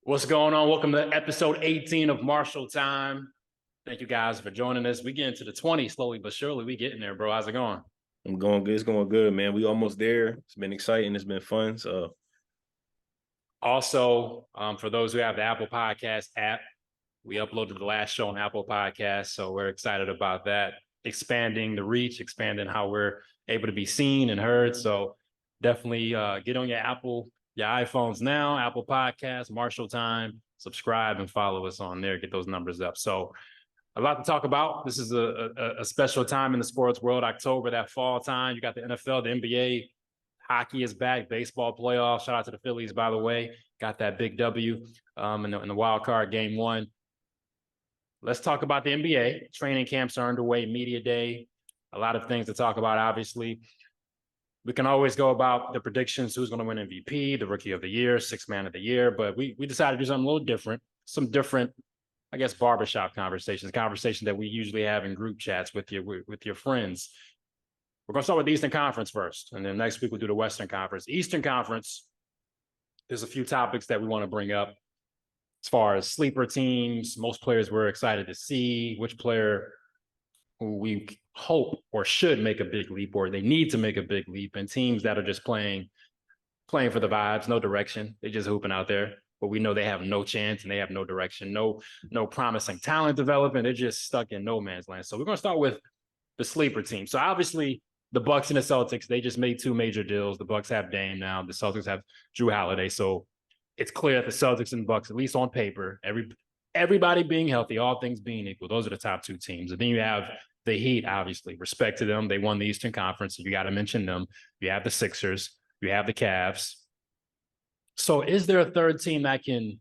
What's going on? Welcome to episode 18 of Marshall Time. Thank you guys for joining us. We get into the 20s slowly but surely. We getting there, bro. How's it going? I'm going good. It's going good, man. We almost there. It's been exciting. It's been fun. So Also, for those who have the Apple Podcast app, we uploaded the last show on Apple Podcast, so we're excited about that. Expanding the reach, expanding how we're able to be seen and heard. So definitely get on your iPhones now, Apple Podcasts, Marshall Time, subscribe and follow us on there. Get those numbers up. So a lot to talk about. This is a special time in the sports world. October, that fall time. You got the NFL, the NBA, hockey is back, baseball playoffs. Shout out to the Phillies, by the way. Got that big W in the wild card game one. Let's talk about the NBA. Training camps are underway, media day. A lot of things to talk about, obviously. We can always go about the predictions, who's going to win MVP, the rookie of the year, sixth man of the year, but we decided to do something a little different, some different, I guess, barbershop conversations that we usually have in group chats with your friends. We're going to start with the Eastern Conference first, and then next week we'll do the Western Conference. Eastern Conference, there's a few topics that we want to bring up as far as sleeper teams, most players we're excited to see, which player who we hope or should make a big leap, or they need to make a big leap, and teams that are just playing for the vibes, no direction. They're just hooping out there, but we know they have no chance and they have no direction, no promising talent development. They're just stuck in no man's land. So we're going to start with the sleeper team. So obviously the Bucks and the Celtics, they just made two major deals. The Bucks have Dame now. The Celtics have Jrue Holiday. So it's clear that the Celtics and the Bucks, at least on paper, everybody being healthy, all things being equal, those are the top two teams. And then you have the Heat, obviously. Respect to them. They won the Eastern Conference. So you got to mention them. You have the Sixers. You have the Cavs. So is there a third team that can,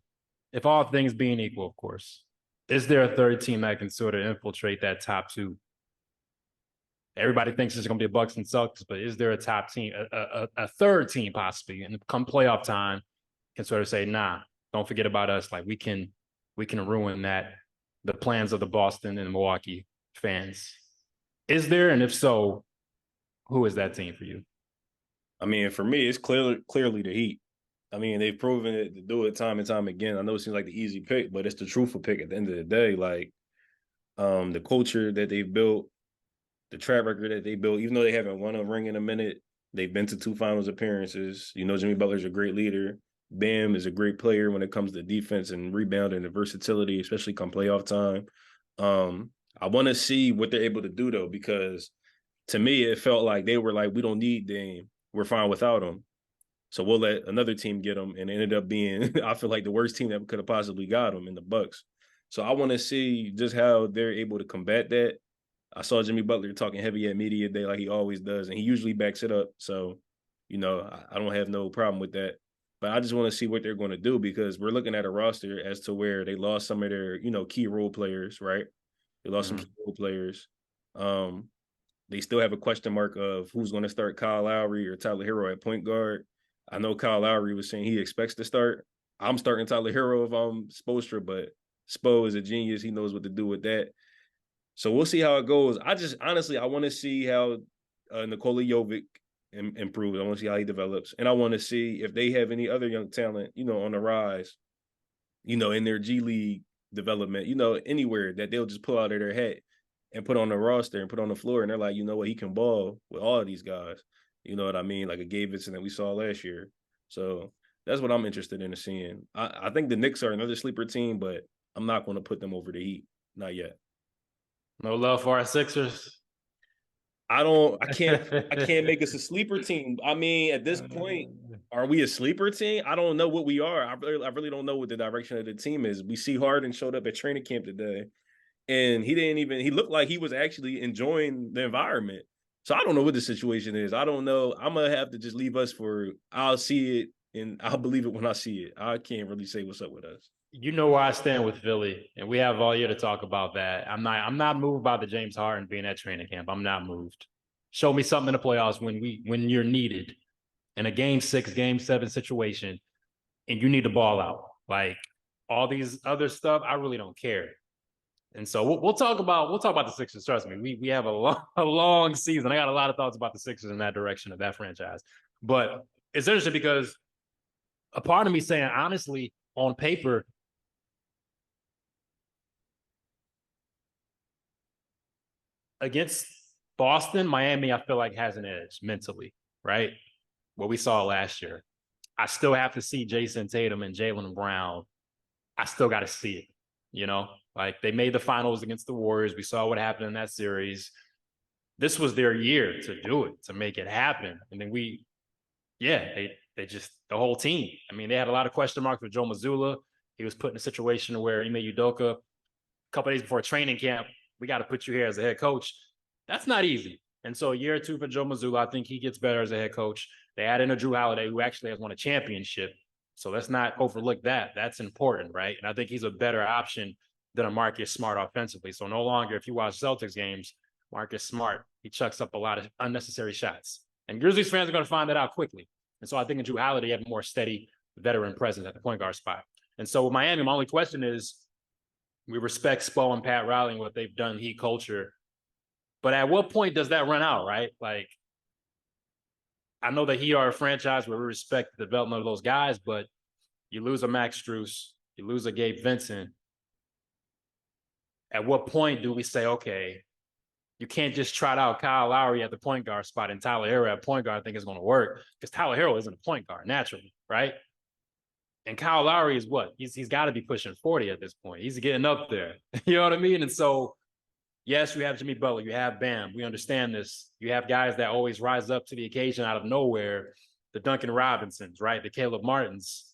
if all things being equal, of course, is there a third team that can sort of infiltrate that top two? Everybody thinks it's going to be a Bucks and Celtics, but is there a top team, a third team possibly, and come playoff time can sort of say, nah, don't forget about us. Like we can ruin the plans of the Boston and Milwaukee fans. Is there, and if so, who is that team for you? I mean, for me, it's clearly the Heat. I mean, they've proven it to do it time and time again. I know it seems like the easy pick, but it's the truthful pick at the end of the day. Like the culture that they've built, the track record that they built, even though they haven't won a ring in a minute, they've been to two finals appearances. You know, Jimmy Butler's a great leader. Bam is a great player when it comes to defense and rebounding and versatility, especially come playoff time. I want to see what they're able to do, though, because to me, it felt like they were like, we don't need Dame. We're fine without him. So we'll let another team get him. And it ended up being, I feel like, the worst team that could have possibly got him in the Bucks. So I want to see just how they're able to combat that. I saw Jimmy Butler talking heavy at media day like he always does, and he usually backs it up. So, you know, I don't have no problem with that. But I just want to see what they're going to do because we're looking at a roster as to where they lost some of their, key role players, right? They lost some key role players. They still have a question mark of who's going to start Kyle Lowry or Tyler Hero at point guard. I know Kyle Lowry was saying he expects to start. I'm starting Tyler Hero if I'm Spoelstra, but Spo is a genius. He knows what to do with that. So we'll see how it goes. I want to see how Nikola Jovic improves. I want to see how he develops. And I want to see if they have any other young talent, on the rise, in their G League development, anywhere that they'll just pull out of their hat and put on the roster and put on the floor. And they're like, you know what, he can ball with all of these guys. You know what I mean? Like a Gabe Vincent that we saw last year. So that's what I'm interested in seeing. I think the Knicks are another sleeper team, but I'm not going to put them over the Heat. Not yet. No love for our Sixers. I can't make us a sleeper team. I mean, at this point, are we a sleeper team? I don't know what we are. I really don't know what the direction of the team is. We see Harden showed up at training camp today, and he looked like he was actually enjoying the environment. So I don't know what the situation is. I don't know. I'm going to have to just leave us I'll see it and I'll believe it when I see it. I can't really say what's up with us. You know where I stand with Philly, and we have all year to talk about that. I'm not moved by the James Harden being at training camp. I'm not moved. Show me something in the playoffs when you're needed in a game 6, game 7 situation, and you need to ball out. Like all these other stuff, I really don't care. And so we'll talk about the Sixers. Trust me, we have a long season. I got a lot of thoughts about the Sixers in that direction of that franchise. But it's interesting because a part of me saying honestly, on paper, against Boston, Miami, I feel like has an edge mentally, right? What we saw last year. I still have to see Jason Tatum and Jaylen Brown. I still got to see it, you know? Like they made the finals against the Warriors. We saw what happened in that series. This was their year to do it, to make it happen. And then they just, the whole team. I mean, they had a lot of question marks with Joe Mazzulla. He was put in a situation where Ime Udoka, a couple days before training camp, we got to put you here as a head coach. That's not easy. And so a year or two for Joe Mazzulla, I think he gets better as a head coach. They add in a Jrue Holiday, who actually has won a championship. So let's not overlook that. That's important, right? And I think he's a better option than a Marcus Smart offensively. So no longer, if you watch Celtics games, Marcus Smart, he chucks up a lot of unnecessary shots. And Grizzlies fans are going to find that out quickly. And so I think in Jrue Holiday, you have a more steady veteran presence at the point guard spot. And so with Miami, my only question is, we respect Spo and Pat Riley and what they've done, Heat culture. But at what point does that run out, right? Like, I know that Heat are a franchise where we respect the development of those guys, but you lose a Max Strus, you lose a Gabe Vincent. At what point do we say, okay, you can't just trot out Kyle Lowry at the point guard spot and Tyler Hero at point guard, I think it's going to work, because Tyler Hero isn't a point guard naturally, right? And Kyle Lowry is what? He's got to be pushing 40 at this point. He's getting up there. You know what I mean? And so, yes, you have Jimmy Butler, you have Bam. We understand this. You have guys that always rise up to the occasion out of nowhere, the Duncan Robinsons, right? The Caleb Martins.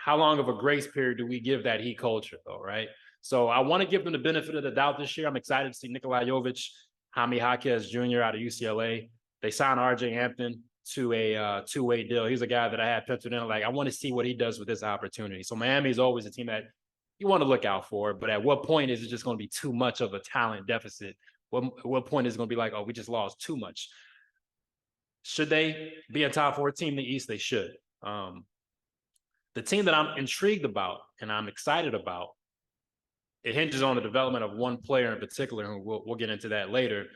How long of a grace period do we give that Heat culture, though, right? So I want to give them the benefit of the doubt this year. I'm excited to see Nikola Jovic, Jaime Jaquez Jr. out of UCLA. They signed RJ Hampton to a two-way deal. He's a guy that I had penciled in. Like, I want to see what he does with this opportunity. So Miami is always a team that you want to look out for, but at what point is it just going to be too much of a talent deficit? What point is it going to be like, oh, we just lost too much? Should they be a top 4 team in the East? They should. The team that I'm intrigued about and I'm excited about, it hinges on the development of one player in particular, and we'll get into that later.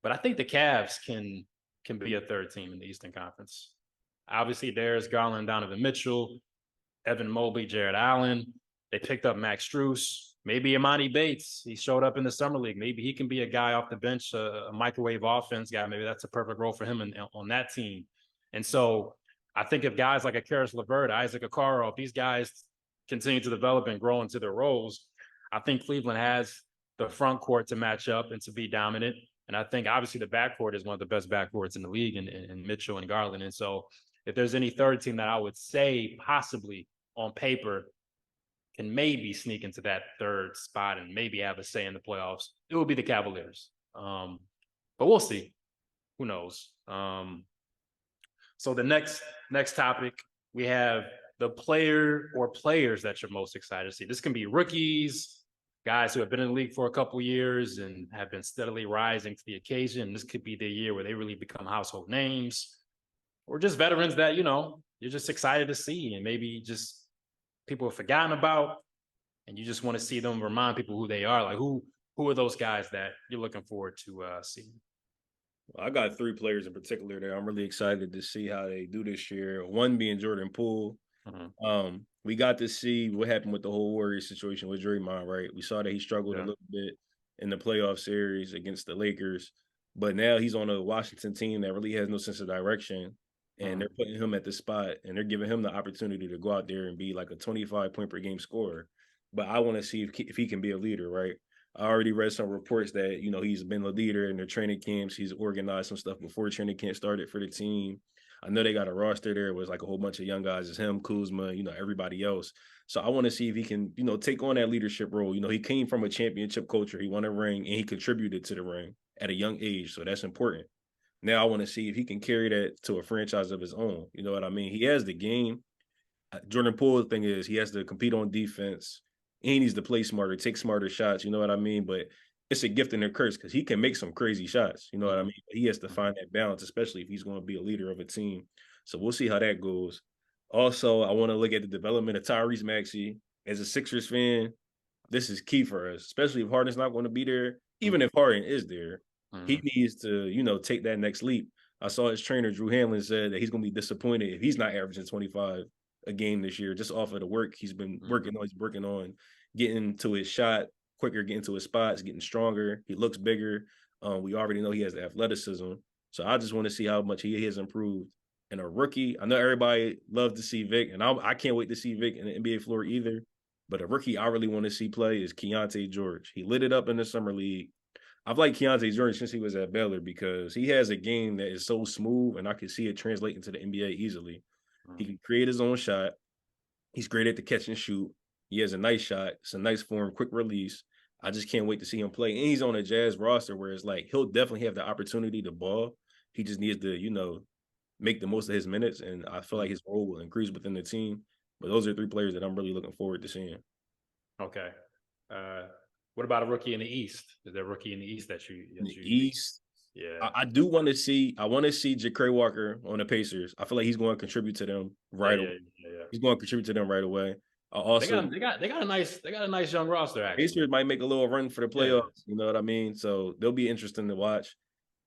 But I think the Cavs can be a third team in the Eastern Conference. Obviously, there's Garland, Donovan Mitchell, Evan Mobley, Jared Allen. They picked up Max Strus. Maybe Imani Bates. He showed up in the summer league. Maybe he can be a guy off the bench, a microwave offense guy. Maybe that's a perfect role for him on that team. And so I think if guys like a Karis LeVert, Isaac Okoro, if these guys continue to develop and grow into their roles, I think Cleveland has the front court to match up and to be dominant. And I think obviously the backcourt is one of the best backcourts in the league in Mitchell and Garland. And so if there's any third team that I would say possibly on paper can maybe sneak into that third spot and maybe have a say in the playoffs, it would be the Cavaliers. But we'll see. Who knows? So the next topic, we have the player or players that you're most excited to see. This can be rookies, guys who have been in the league for a couple of years and have been steadily rising to the occasion. This could be the year where they really become household names, or just veterans that, you know, you're just excited to see and maybe just people have forgotten about, and you just want to see them, remind people who they are. Like who are those guys that you're looking forward to seeing? Well, I got 3 players in particular that I'm really excited to see how they do this year. One being Jordan Poole. We got to see what happened with the whole Warriors situation with Draymond, right? We saw that he struggled a little bit in the playoff series against the Lakers, but now he's on a Washington team that really has no sense of direction, and they're putting him at the spot, and they're giving him the opportunity to go out there and be like a 25-point per game scorer. But I want to see if he can be a leader, right? I already read some reports that, you know, he's been a leader in their training camps. He's organized some stuff before training camp started for the team. I know they got a roster there. It was like a whole bunch of young guys. It's him, Kuzma, you know, everybody else. So I want to see if he can, you know, take on that leadership role. You know, he came from a championship culture. He won a ring, and he contributed to the ring at a young age. So that's important. Now I want to see if he can carry that to a franchise of his own. You know what I mean? He has the game. Jordan Poole's thing is he has to compete on defense. And he needs to play smarter, take smarter shots. You know what I mean? But it's a gift and a curse because he can make some crazy shots. You know what I mean? He has to find that balance, especially if he's going to be a leader of a team. So we'll see how that goes. Also, I want to look at the development of Tyrese Maxey. As a Sixers fan, this is key for us, especially if Harden's not going to be there. Even if Harden is there, he needs to, you know, take that next leap. I saw his trainer, Drew Hanlon, said that he's going to be disappointed if he's not averaging 25 a game this year just off of the work he's been working on. He's working on getting to his shot quicker, getting to his spots, getting stronger. He looks bigger. We already know he has the athleticism. So I just want to see how much he has improved. And a rookie, I know everybody loves to see Vic, and I can't wait to see Vic in the NBA floor either. But a rookie I really want to see play is Keontae George. He lit it up in the summer league. I've liked Keontae George since he was at Baylor because he has a game that is so smooth, and I can see it translate into the NBA easily. He can create his own shot. He's great at the catch and shoot. He has a nice shot. It's a nice form, quick release. I just can't wait to see him play. And he's on a Jazz roster where it's like he'll definitely have the opportunity to ball. He just needs to, make the most of his minutes. And I feel like his role will increase within the team. But those are 3 players that I'm really looking forward to seeing. Okay. What about a rookie in the East? Is there a rookie in the East that you East? Yeah. I do want to see. I want to see Ja'Cray Walker on the Pacers. I feel like he's going to contribute to them right away. Yeah. He's going to contribute to them right away. Also, they got a nice young roster. Actually, Pacers might make a little run for the playoffs. Yeah. You know what I mean? So they'll be interesting to watch.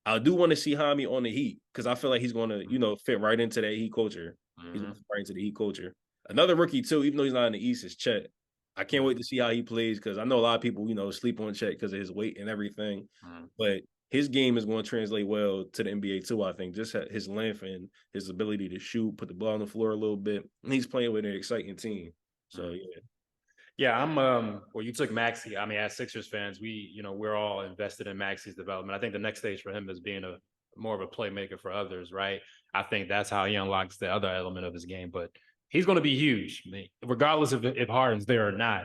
I do want to see Jaime on the Heat because I feel like he's going to, fit right into that Heat culture. He's going to fit right into the Heat culture. Another rookie too, even though he's not in the East, is Chet. I can't wait to see how he plays because I know a lot of people, sleep on Chet because of his weight and everything. But his game is going to translate well to the NBA too, I think. Just his length and his ability to shoot, put the ball on the floor a little bit. And he's playing with an exciting team. So, yeah. Yeah, I'm well, you took Maxey. I mean, as Sixers fans, we're all invested in Maxey's development. I think the next stage for him is being more of a playmaker for others, right? I think that's how he unlocks the other element of his game. But he's going to be huge. I mean, regardless of if Harden's there or not,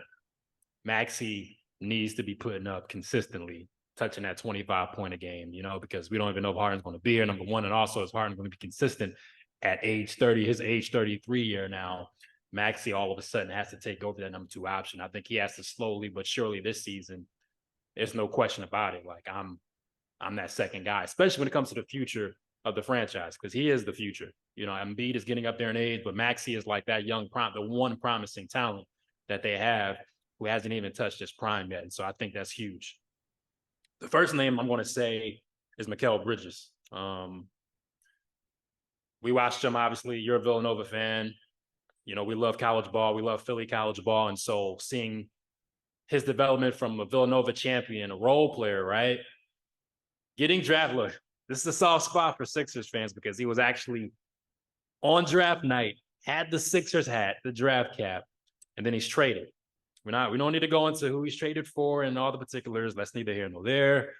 Maxey needs to be putting up consistently, touching that 25-point a game, because we don't even know if Harden's going to be here, number one. And also, is Harden going to be consistent at age 30, his age 33 year now? Maxey all of a sudden has to take over that number 2 option. I think he has to slowly but surely this season. There's no question about it. Like I'm that second guy, especially when it comes to the future of the franchise, because he is the future. Embiid is getting up there in age, but Maxey is like that the one promising talent that they have who hasn't even touched his prime yet. And so I think that's huge. The first name I'm going to say is Mikal Bridges. We watched him, obviously. You're a Villanova fan. We love college ball. We love Philly college ball. And so seeing his development from a Villanova champion, a role player, right? Getting drafted. Look, this is a soft spot for Sixers fans because he was actually on draft night, had the Sixers hat, the draft cap, and then he's traded. We don't need to go into who he's traded for and all the particulars. That's neither here nor there.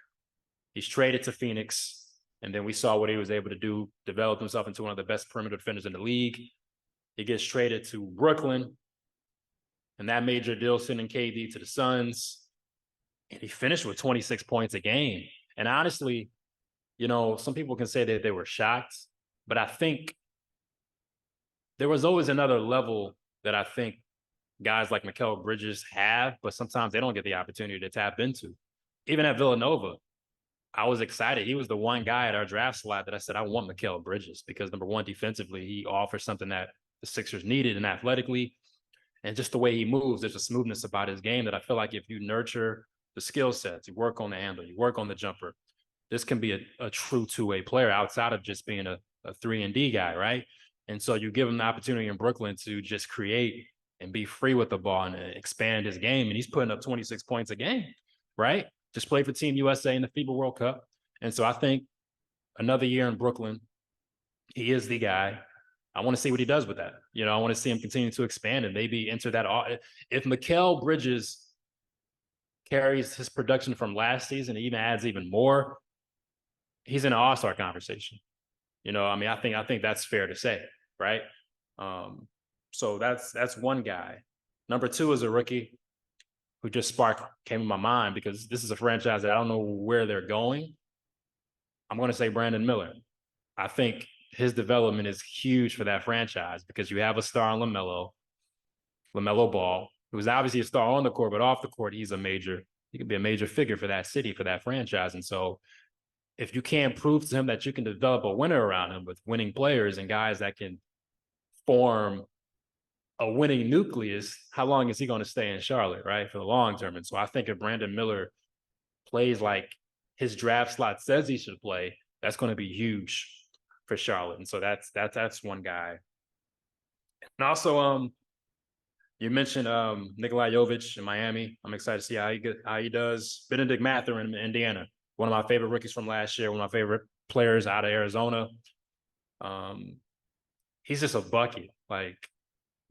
He's traded to Phoenix. And then we saw what he was able to do, develop himself into one of the best perimeter defenders in the league. He gets traded to Brooklyn, and that major deal sending KD to the Suns. And he finished with 26 points a game. And honestly, some people can say that they were shocked, but I think there was always another level that I think guys like Mikal Bridges have, but sometimes they don't get the opportunity to tap into. Even at Villanova, I was excited. He was the one guy at our draft slot that I said, I want Mikal Bridges because, number one, defensively, he offers something that the Sixers needed, and athletically, and just the way he moves, there's a smoothness about his game that I feel like if you nurture the skill sets, you work on the handle, you work on the jumper, this can be a true two-way player outside of just being a 3-and-D guy, right? And so you give him the opportunity in Brooklyn to just create and be free with the ball and expand his game, and he's putting up 26 points a game, right? Just played for Team USA in the FIBA World Cup. And so I think another year in Brooklyn, he is the guy. I want to see what he does with that. I want to see him continue to expand and maybe enter that. If Mikal Bridges carries his production from last season and even adds even more, he's in an all-star conversation. I think that's fair to say, right? So that's one guy. Number 2 is a rookie who just came in my mind because this is a franchise that I don't know where they're going. I'm going to say Brandon Miller. I think his development is huge for that franchise because you have a star on LaMelo Ball, who's obviously a star on the court, but off the court, he can be a major figure for that city, for that franchise. And so if you can't prove to him that you can develop a winner around him with winning players and guys that can form a winning nucleus, how long is he going to stay in Charlotte, right? For the long term. And so I think if Brandon Miller plays like his draft slot says he should play, that's going to be huge for Charlotte. And so that's one guy. And also, you mentioned Nikolai Jovic in Miami. I'm excited to see how he does. Benedict Mather in Indiana, one of my favorite rookies from last year, one of my favorite players out of Arizona. Um, he's just a bucket. Like,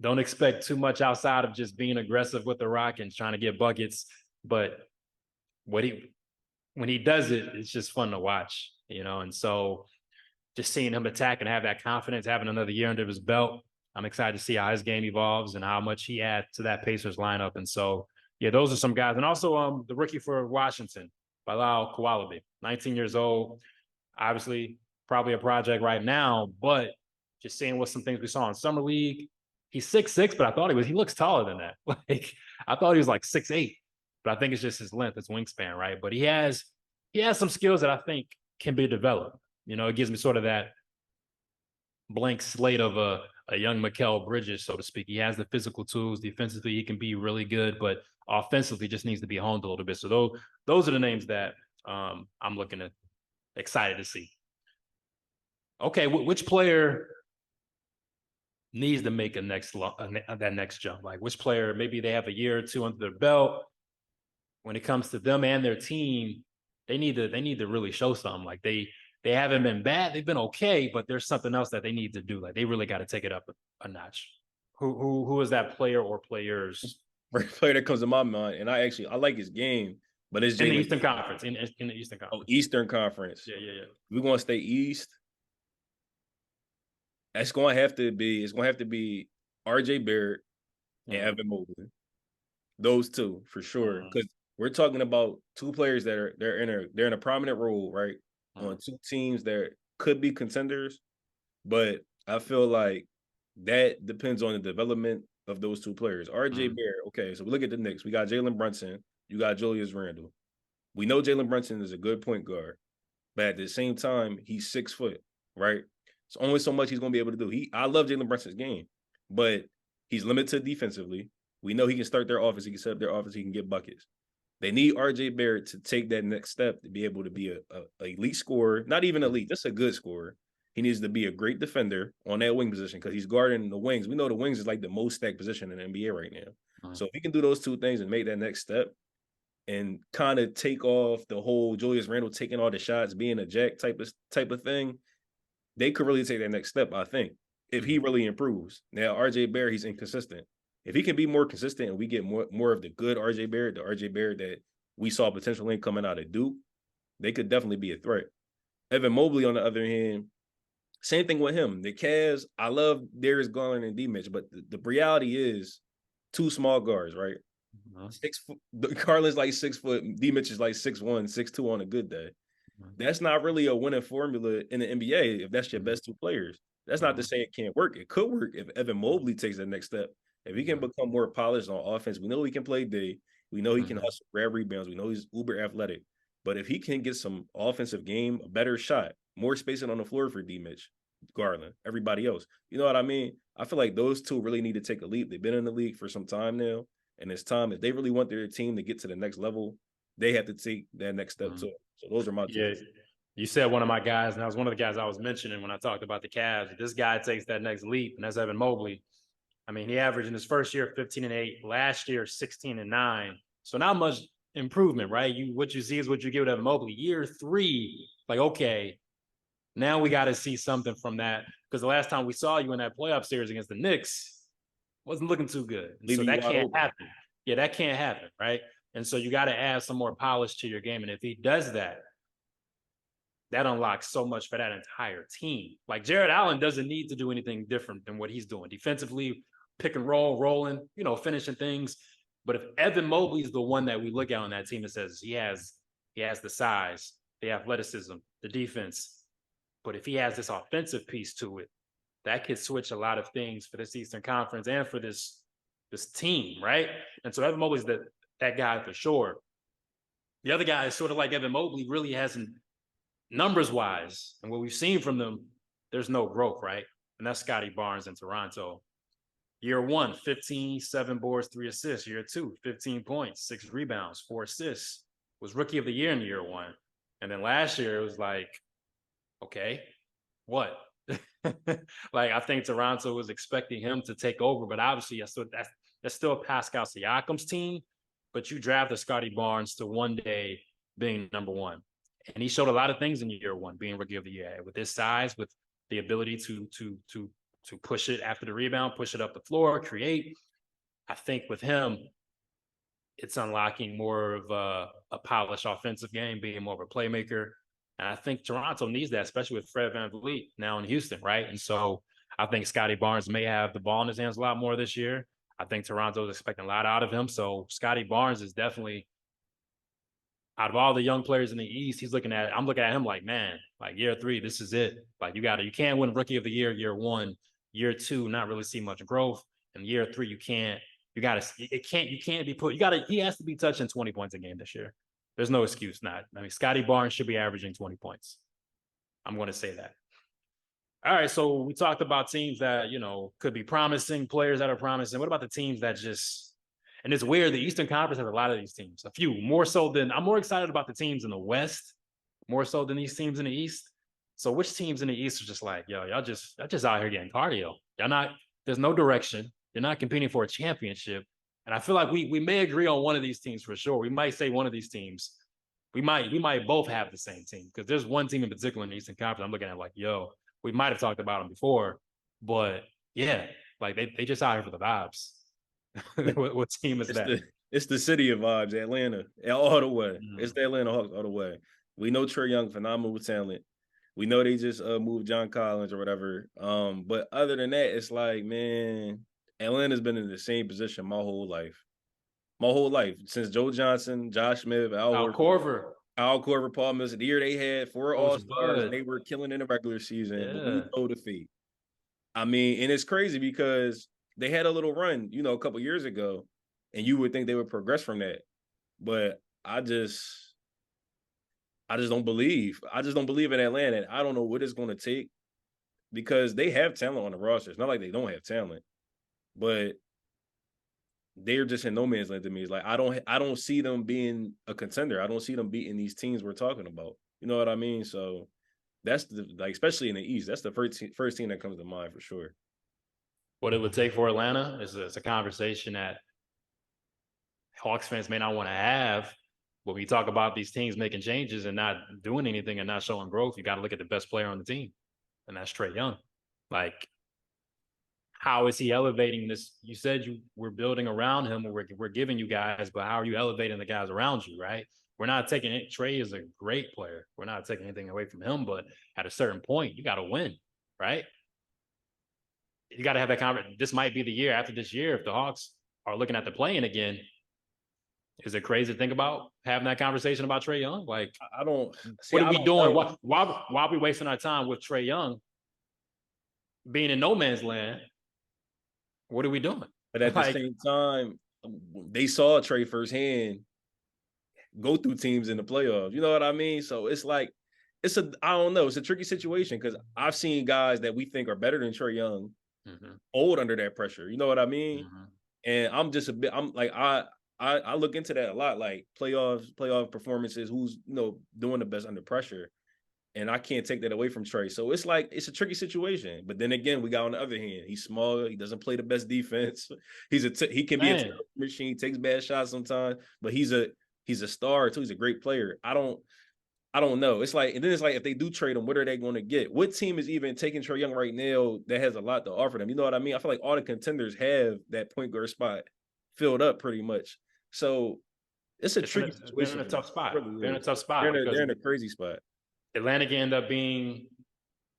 don't expect too much outside of just being aggressive with the rock and trying to get buckets. But when he does it, it's just fun to watch, And so just seeing him attack and have that confidence, having another year under his belt, I'm excited to see how his game evolves and how much he adds to that Pacers lineup. And so, yeah, those are some guys. And also the rookie for Washington, Bilal Koulibaly, 19 years old, obviously probably a project right now, but just seeing what some things we saw in summer league. He's 6'6", but I thought he looks taller than that. Like I thought he was like 6'8", but I think it's just his length, his wingspan, right? But he has some skills that I think can be developed. It gives me sort of that blank slate of a young Mikal Bridges, so to speak. He has the physical tools. Defensively, he can be really good, but offensively, just needs to be honed a little bit. So those are the names that I'm looking at, excited to see. Okay, which player needs to make that next jump? Like which player, maybe they have a year or two under their belt. When it comes to them and their team, they need to really show something. Like they haven't been bad, they've been okay, but there's something else that they need to do. Like they really got to take it up a notch. Who is that player or players? First player that comes to my mind, and I like his game, but it's in the Jalen Eastern Conference. In the Eastern Oh, Conference. Eastern Conference. Yeah. We're gonna stay East. It's gonna have to be R.J. Barrett and Evan Mobley. Those two for sure, because we're talking about two players that they're in a prominent role, right, on two teams that could be contenders, but I feel like that depends on the development of those two players. R.J. Barrett. Okay, so we look at the Knicks. We got Jalen Brunson. You got Julius Randle. We know Jalen Brunson is a good point guard, but at the same time, he's 6 foot, right? It's only so much he's going to be able to do. I love Jalen Brunson's game, but he's limited defensively. We know he can start their offense. He can set up their offense. He can get buckets. They need R.J. Barrett to take that next step to be able to be a elite scorer. Not even elite, just a good scorer. He needs to be a great defender on that wing position because he's guarding the wings. We know the wings is like the most stacked position in the NBA right now. So if he can do those two things and make that next step and kind of take off the whole Julius Randle taking all the shots, being a jack type of thing, they could really take that next step, I think, if he really improves. Now, RJ Barrett, he's inconsistent. If he can be more consistent and we get more of the good RJ Barrett, the RJ Barrett that we saw potential in coming out of Duke, they could definitely be a threat. Evan Mobley, on the other hand, same thing with him. The Cavs, I love Darius Garland and D-Mitch, but the reality is two small guards, right? 6 foot. Garland's like 6 foot. D-Mitch is like 6'1", 6'2" on a good day. That's not really a winning formula in the NBA if that's your best two players. That's not to say it can't work. It could work if Evan Mobley takes the next step. If he can become more polished on offense, we know he can play D. We know he can hustle, grab rebounds. We know he's uber athletic. But if he can get some offensive game, a better shot, more spacing on the floor for D-Mitch, Garland, everybody else. You know what I mean? I feel like those two really need to take a leap. They've been in the league for some time now. And it's time, if they really want their team to get to the next level, they have to take that next step too. So those are my two. Yeah, you said one of my guys, and that was one of the guys I was mentioning when I talked about the Cavs. If this guy takes that next leap, and that's Evan Mobley. I mean, he averaged in his first year 15-8, last year 16-9. So not much improvement, right? What you see is what you get with Evan Mobley. Year 3, like, okay, now we got to see something from that, because the last time we saw you in that playoff series against the Knicks wasn't looking too good. So that can't happen. Yeah, that can't happen, right? And so you got to add some more polish to your game. And if he does that, that unlocks so much for that entire team. Like Jared Allen doesn't need to do anything different than what he's doing defensively, pick and roll, rolling, finishing things. But if Evan Mobley is the one that we look at on that team that says he has the size, the athleticism, the defense, but if he has this offensive piece to it, that could switch a lot of things for this Eastern Conference and for this team, right? And so Evan Mobley's that guy for sure. The other guy is sort of like Evan Mobley, really hasn't, numbers wise, and what we've seen from them, there's no growth, right? And that's Scotty Barnes in Toronto. Year 1, 15, 7 boards, 3 assists. Year 2, 15 points, 6 rebounds, 4 assists. Was rookie of the year in year 1. And then last year, it was like, okay, what? Like, I think Toronto was expecting him to take over, but obviously that's still Pascal Siakam's team. But you drafted Scotty Barnes to one day being number one. And he showed a lot of things in year one, being rookie of the year, with his size, with the ability to push it after the rebound, push it up the floor, create. I think with him, it's unlocking more of a polished offensive game, being more of a playmaker. And I think Toronto needs that, especially with Fred VanVleet now in Houston, right? And so I think Scotty Barnes may have the ball in his hands a lot more this year. I think Toronto's expecting a lot out of him. So Scotty Barnes is definitely, out of all the young players in the East, I'm looking at him like, man, like year three, this is it. Like you can't win rookie of the year one, year two, not really see much growth. And year three, you can't be put, he has to be touching 20 points a game this year. There's no excuse not. I mean, Scotty Barnes should be averaging 20 points. I'm going to say that. All right, so we talked about teams that, could be promising, players that are promising. What about the teams that just, and it's weird, the Eastern Conference has a lot of these teams, a few, I'm more excited about the teams in the West, more so than these teams in the East. So which teams in the East are just like, yo, y'all just out here getting cardio. There's no direction. You're not competing for a championship. And I feel like we may agree on one of these teams for sure. We might say one of these teams. We might both have the same team, because there's one team in particular in the Eastern Conference I'm looking at like, yo, we might have talked about them before, but yeah, like they just out here for the vibes. what team is that? It's the city of vibes, Atlanta, all the way. It's the Atlanta Hawks all the way. We know Trae Young, phenomenal talent. We know they just moved John Collins or whatever. But other than that, it's like, man, Atlanta's been in the same position my whole life. My whole life, since Joe Johnson, Josh Smith, Al Korver, Paul Millsap. The year they had 4 All-Stars, they were killing in the regular season. Yeah. But we know the feat. I mean, and it's crazy because they had a little run, a couple years ago, and you would think they would progress from that. But I just don't believe. I just don't believe in Atlanta. I don't know what it's going to take, because they have talent on the roster. It's not like they don't have talent, but they're just in no man's land to me. It's like I don't see them being a contender. I don't see them beating these teams we're talking about. You know what I mean? So that's especially in the East, that's the first team that comes to mind for sure. What it would take for Atlanta is a conversation that Hawks fans may not want to have. When we talk about these teams making changes and not doing anything and not showing growth, you got to look at the best player on the team, and that's Trae Young. Like, how is he elevating this? You said we're building around him, we're giving you guys, but how are you elevating the guys around you, right? We're not taking it. Trae is a great player. We're not taking anything away from him, but at a certain point, you got to win, right? You got to have that conversation. This might be the year after this year, if the Hawks are looking at the play-in again. Is it crazy to think about having that conversation about Trae Young? Like, I don't. What are we doing? Why are we wasting our time with Trae Young being in no man's land? What are we doing? But at the same time, they saw Trae firsthand go through teams in the playoffs. You know what I mean? So it's like, I don't know. It's a tricky situation, because I've seen guys that we think are better than Trae Young old under that pressure. You know what I mean? And I'm just I'm like, I look into that a lot, like playoff performances, who's, doing the best under pressure. And I can't take that away from Trae. So it's like, it's a tricky situation. But then again, we got on the other hand, he's small. He doesn't play the best defense. He can be a machine, takes bad shots sometimes, but he's a star too. He's a great player. I don't know. It's like, and then it's like, if they do trade him, what are they going to get? What team is even taking Trae Young right now that has a lot to offer them? You know what I mean? I feel like all the contenders have that point guard spot filled up pretty much. So it's a tricky situation. They're in a tough spot. They're in a tough spot. They're in a crazy spot. Atlanta can end up being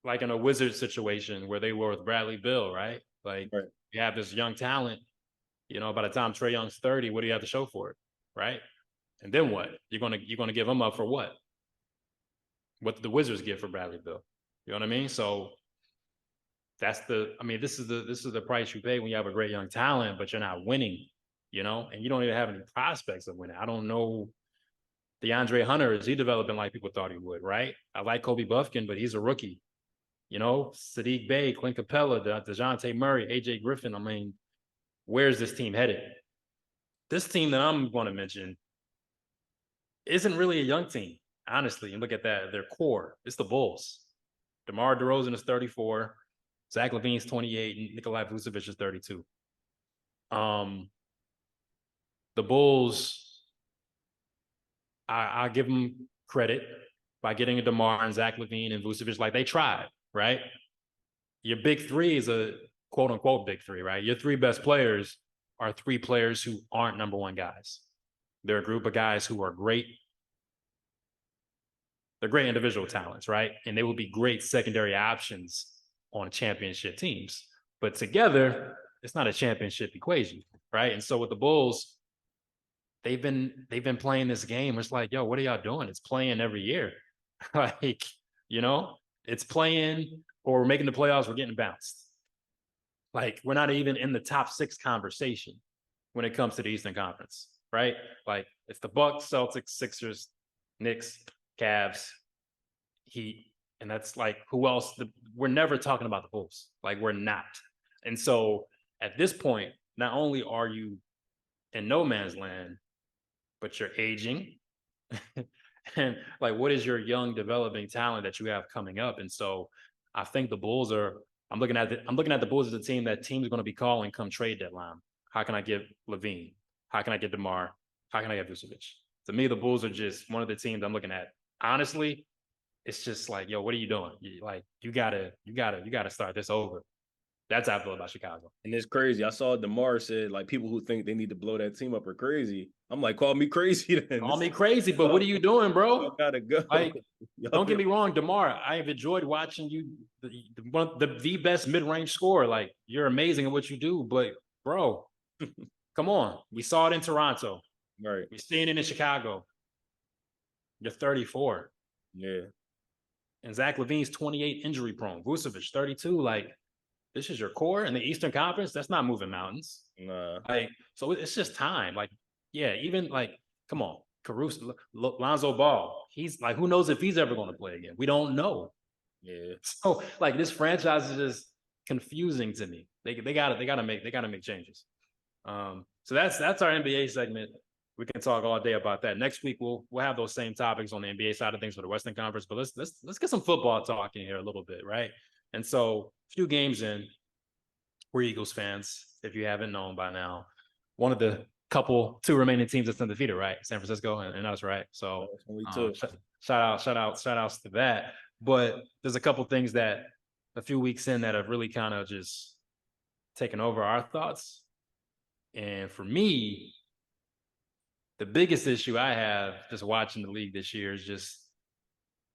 like in a Wizards situation where they were with Bradley Beal, right? Like, you have this young talent, by the time Trae Young's 30, what do you have to show for it, right? And then what? You're gonna give him up for what? What did the Wizards get for Bradley Beal? You know what I mean? So this is the price you pay when you have a great young talent, but you're not winning, and you don't even have any prospects of winning. I don't know. DeAndre Hunter, is he developing like people thought he would, right? I like Kobe Buffkin, but he's a rookie. Saddiq Bey, Clint Capella, DeJounte Murray, AJ Griffin. I mean, where's this team headed? This team that I'm going to mention isn't really a young team, honestly. And look at that, their core. It's the Bulls. DeMar DeRozan is 34. Zach LaVine's 28, and Nikolai Vucevic is 32. The Bulls, I give them credit by getting a DeMar and Zach LaVine and Vucevic. Like, they tried, right? Your big three is a quote unquote big three, right? Your three best players are three players who aren't number one guys. They're a group of guys who are great. They're great individual talents, right? And they will be great secondary options on championship teams. But together, it's not a championship equation, right? And so with the Bulls, they've been playing this game. It's like, yo, what are y'all doing? It's playing every year. Like, it's playing, or we're making the playoffs, we're getting bounced. Like, we're not even in the top 6 conversation when it comes to the Eastern Conference, right? Like, it's the Bucks, Celtics, Sixers, Knicks, Cavs, Heat, and that's like, who else? We're never talking about the Bulls. Like, we're not. And so at this point, not only are you in no man's land, but you're aging. And like, what is your young developing talent that you have coming up? And so I think the Bulls are, I'm looking at the Bulls as a team that teams are going to be calling come trade deadline. How can I get LaVine? How can I get DeMar? How can I get Vucevic? To me, the Bulls are just one of the teams I'm looking at. Honestly, it's just like, yo, what are you doing? You gotta start this over. That's how I feel about Chicago. And it's crazy. I saw DeMar said, like, people who think they need to blow that team up are crazy. I'm like, call me crazy then. Call me crazy, but what are you doing, bro? Y'all gotta go. Like, don't get me wrong, DeMar, I have enjoyed watching you, the best mid-range scorer. Like, you're amazing at what you do, but bro, come on. We saw it in Toronto. Right. We're seeing it in Chicago. You're 34. Yeah. And Zach LaVine's 28, injury prone. Vucevic, 32. Like, this is your core in the Eastern Conference. That's not moving mountains. Nah. Like, so it's just time. Like, yeah, even like, come on, Caruso, Lonzo Ball. He's like, who knows if he's ever going to play again? We don't know. Yeah. So like, this franchise is just confusing to me. They gotta make changes. So that's our NBA segment. We can talk all day about that. Next week we'll have those same topics on the NBA side of things for the Western Conference. But let's get some football talk in here a little bit, right? And so, a few games in, we're Eagles fans, if you haven't known by now. One of the two remaining teams that's undefeated, right? San Francisco and us, right? So shout outs to that. But there's a couple things that a few weeks in that have really kind of just taken over our thoughts. And for me, the biggest issue I have just watching the league this year is just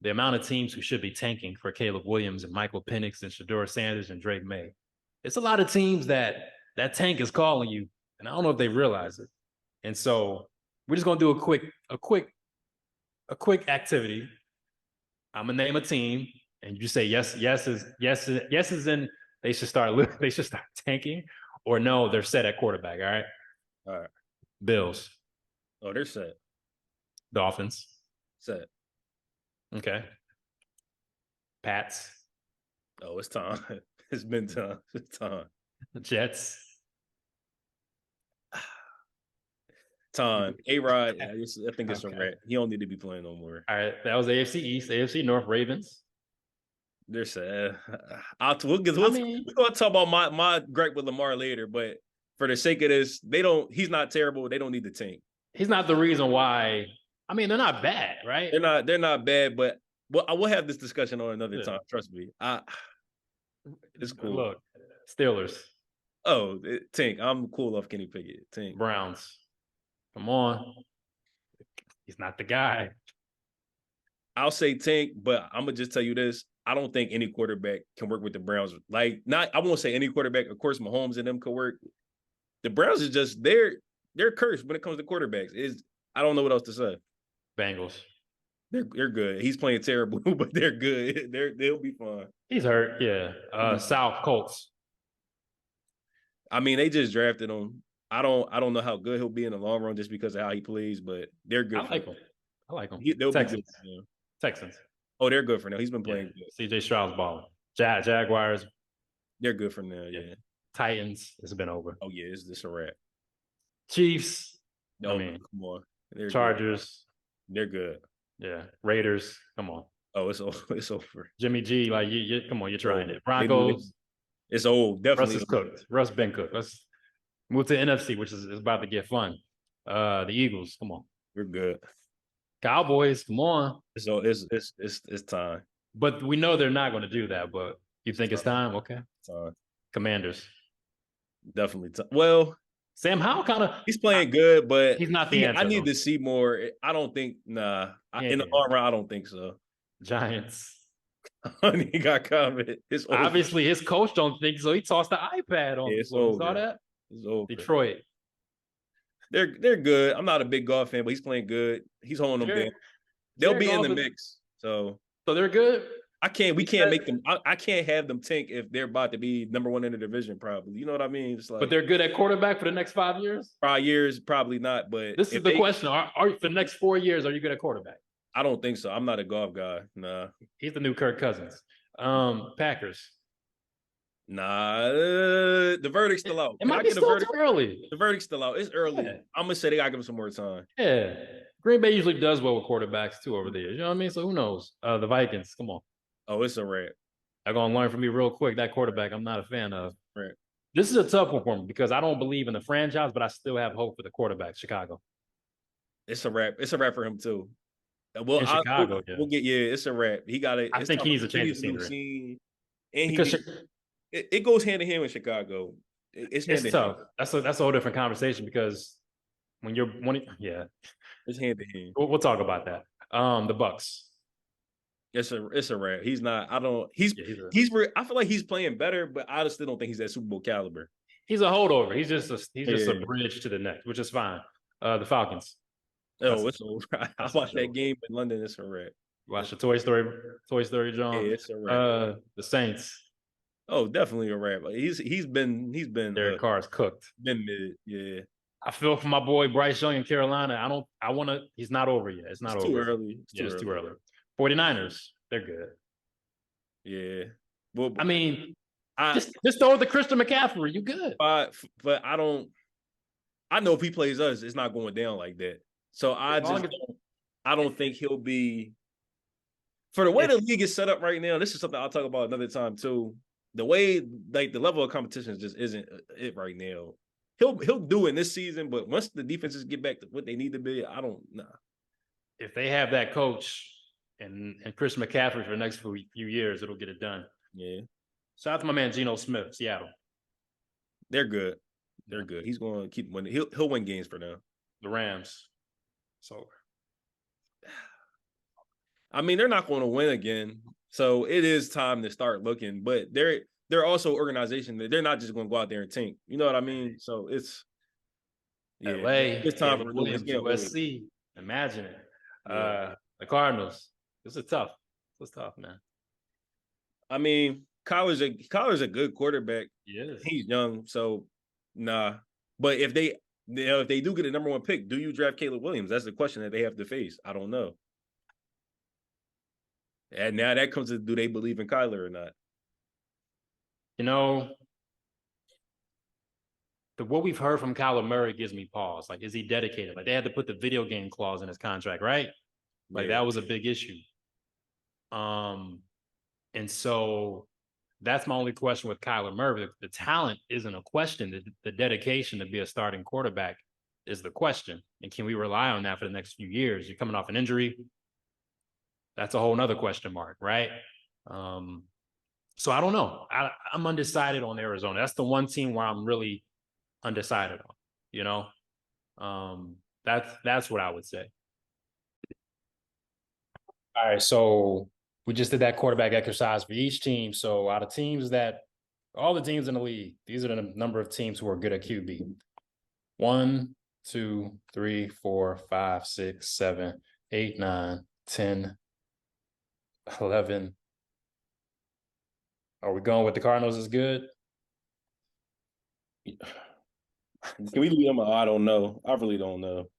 the amount of teams who should be tanking for Caleb Williams and Michael Penix and Shedeur Sanders and Drake May. It's a lot of teams that tank is calling you, and I don't know if they realize it. And so we're just gonna do a quick activity. I'm gonna name a team, and you say yes is in. They should start tanking, or no, they're set at quarterback. All right. All right. Bills. Oh, they're set. Dolphins. Set. Okay. Pats. Oh, it's time. It's been time. It's time. Jets. Time. A-Rod, I think it's a wrap. He don't need to be playing no more. All right. That was AFC East. AFC North, Ravens. They're sad. We're going to talk about my gripe with Lamar later, but for the sake of this, he's not terrible. They don't need the tank. He's not the reason why. I mean, they're not bad, right? They're not bad, but I will have this discussion on another time. Trust me. It's cool. Look, Steelers. Oh, tank. I'm cool off Kenny Pickett. Tank. Browns. Come on. He's not the guy. I'll say tank, but I'm gonna just tell you this. I don't think any quarterback can work with the Browns. Like, I won't say any quarterback. Of course, Mahomes and them could work. The Browns is just they're cursed when it comes to quarterbacks. I don't know what else to say. Bengals. They're good. He's playing terrible, but they're good. They'll be fine. He's hurt. Yeah. South Colts. I mean, they just drafted him. I don't know how good he'll be in the long run just because of how he plays, but they're good. I like him. They'll Texans. be good. Texans. Oh, they're good for now. He's been playing good. CJ Stroud's balling. Jaguars. They're good for now. Yeah. Titans. It's been over. Oh yeah, it's a wrap. Chiefs. No, come on. Chargers. They're good. Yeah. Raiders. Come on. Oh, it's over. It's over. Jimmy G, like you come on, you're trying it. They knew Broncos, it's old. Russ Definitely. is cooked. Russ been cooked. Let's move to NFC, which is about to get fun. The Eagles, come on. We're good. Cowboys, come on. So it's time. But we know they're not going to do that. But you think it's time? Okay. Time. Commanders. Definitely time. Well, Sam Howell kind of he's playing good, but he's not the answer. I need to see more. I don't think. Nah, in the long run, I don't think so. Giants. He got covered. It's over. Obviously, his coach don't think so. He tossed the iPad on. It's over. Saw that? It's over. Detroit. They're good. I'm not a big golf fan, but he's playing good. He's holding them down. They'll be in the mix. So they're good. We can't make them. I can't have them tank if they're about to be number one in the division. Probably, you know what I mean. It's like, but they're good at quarterback for the next 5 years. 5 years, probably not. But this is the question: Are for the next 4 years? Are you good at quarterback? I don't think so. I'm not a golf guy. Nah, he's the new Kirk Cousins. Packers. Nah, the verdict's still out. It might be still too early. The verdict's still out. It's early. Yeah. I'm gonna say they gotta give him some more time. Yeah, Green Bay usually does well with quarterbacks too over the years. You know what I mean? So who knows? The Vikings. Come on. Oh, it's a wrap. They're gonna learn from me real quick. That quarterback, I'm not a fan of. Right. This is a tough one for me because I don't believe in the franchise, but I still have hope for the quarterback. Chicago. It's a wrap. It's a wrap for him too. Well, Chicago, we'll get it's a wrap. He got it. I think he needs a change of scenery. And it goes hand in hand with Chicago. It's tough. That's a whole different conversation because when it's hand in hand. We'll talk about that. The Bucks. It's a wrap. He's not. I don't. He's. I feel like he's playing better, but I still don't think he's that Super Bowl caliber. He's a holdover. He's just a bridge to the next, which is fine. The Falcons. Oh, it's over. I watched that game in London. It's a wrap. Watch the Toy Story, John. Yeah, it's a wrap. The Saints. Oh, definitely a wrap. He's been. Derek Carr's cooked. Been mid. Yeah. I feel for my boy Bryce Young in Carolina. He's not over yet. It's not over. Too early. It's too early. 49ers, they're good. Yeah. Well, I mean, just throw the Christian McCaffrey. You good. But I don't. I know if he plays us, it's not going down like that. So I don't think he'll be. For the way the league is set up right now, this is something I'll talk about another time too. The way like the level of competition just isn't it right now. He'll do it this season, but once the defenses get back to what they need to be, I don't know. If they have that coach and Chris McCaffrey for the next few years, it'll get it done. Yeah. Shout out to my man Geno Smith, Seattle. They're good. They're good. He's going to keep winning. He'll win games for now. The Rams. So, I mean, they're not going to win again. So it is time to start looking. But they're also an organization that they're not just going to go out there and tank. You know what I mean? So it's LA. It's time for Williams, USC. Imagine it. Yeah. The Cardinals. This is tough. This is tough, man. I mean, Kyler's a good quarterback. Yes. He's young, so nah. But if they do get a number one pick, do you draft Caleb Williams? That's the question that they have to face. I don't know. And now that comes to, do they believe in Kyler or not? You know, what we've heard from Kyler Murray gives me pause. Like, is he dedicated? Like, they had to put the video game clause in his contract, right? Like, that was a big issue. And so that's my only question with Kyler Murray. The talent isn't a question. The dedication to be a starting quarterback is the question. And can we rely on that for the next few years? You're coming off an injury. That's a whole nother question mark, right? So I don't know. I'm undecided on Arizona. That's the one team where I'm really undecided on, you know? That's what I would say. All right, so we just did that quarterback exercise for each team. So out of all the teams in the league, these are the number of teams who are good at QB. 1, 2, 3, 4, 5, 6, 7, 8, 9, 10, 11. Are we going with the Cardinals is good? Can we leave them? I don't know. I really don't know.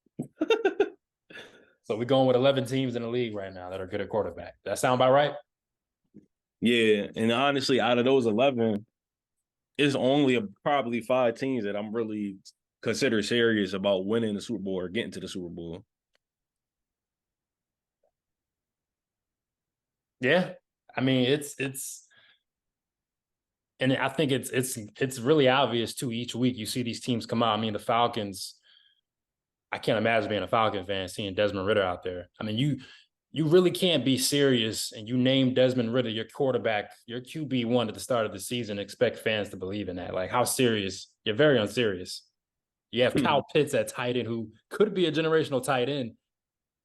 So we're going with 11 teams in the league right now that are good at quarterback. That sound about right? Yeah, and honestly, out of those 11, it's only probably 5 teams that I'm really consider serious about winning the Super Bowl or getting to the Super Bowl. Yeah. I mean, and I think it's really obvious too. Each week you see these teams come out. I mean, the Falcons, I can't imagine being a Falcon fan seeing Desmond Ritter out there. I mean, you really can't be serious and you name Desmond Ritter your quarterback, your QB1 at the start of the season, expect fans to believe in that. Like, how serious? You're very unserious. You have Kyle Pitts at tight end, who could be a generational tight end.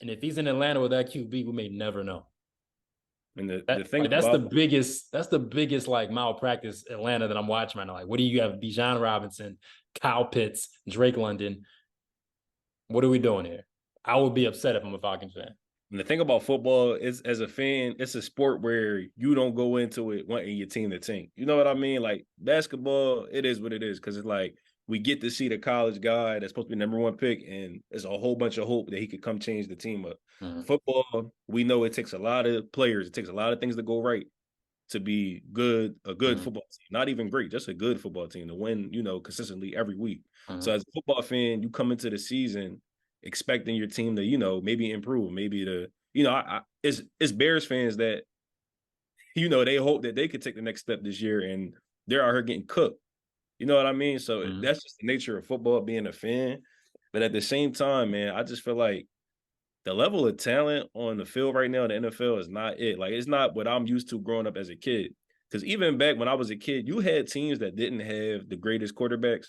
And if he's in Atlanta with that QB, we may never know. And the That thing like about that's the biggest like malpractice Atlanta that I'm watching right now. Like, what do you have? Bijan Robinson, Kyle Pitts, Drake London. What are we doing here? I would be upset if I'm a Falcons fan. And the thing about football is, as a fan, it's a sport where you don't go into it wanting your team to tank. You know what I mean? Like basketball, it is what it is because it's like we get to see the college guy that's supposed to be #1 pick, and it's a whole bunch of hope that he could come change the team up. Mm-hmm. Football, we know it takes a lot of players, it takes a lot of things to go right to be a good football team. Not even great, just a good football team to win, consistently every week. So as a football fan, you come into the season expecting your team to, maybe improve, maybe to, it's Bears fans that, they hope that they could take the next step this year and they're out here getting cooked. You know what I mean? So that's just the nature of football, being a fan. But at the same time, man, I just feel like the level of talent on the field right now in the NFL is not it. Like, it's not what I'm used to growing up as a kid. Because even back when I was a kid, you had teams that didn't have the greatest quarterbacks,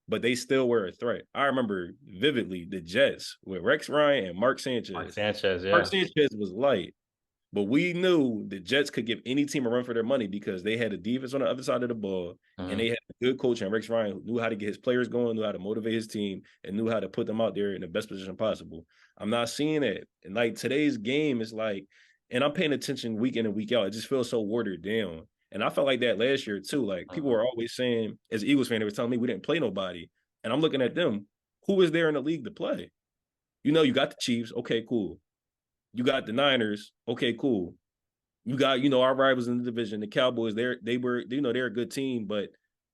but they still were a threat. I remember vividly the Jets with Rex Ryan and Mark Sanchez. Mark Sanchez, yeah. Mark Sanchez was light, but we knew the Jets could give any team a run for their money because they had a defense on the other side of the ball, and they had a good coach, and Rex Ryan, who knew how to get his players going, knew how to motivate his team, and knew how to put them out there in the best position possible. I'm not seeing it. And like today's game is like, and I'm paying attention week in and week out. It just feels so watered down. And I felt like that last year too. Like people were always saying, as an Eagles fan, they were telling me we didn't play nobody. And I'm looking at them. Who is there in the league to play? You got the Chiefs. Okay, cool. You got the Niners. Okay, cool. You got, our rivals in the division, the Cowboys. They're a good team, but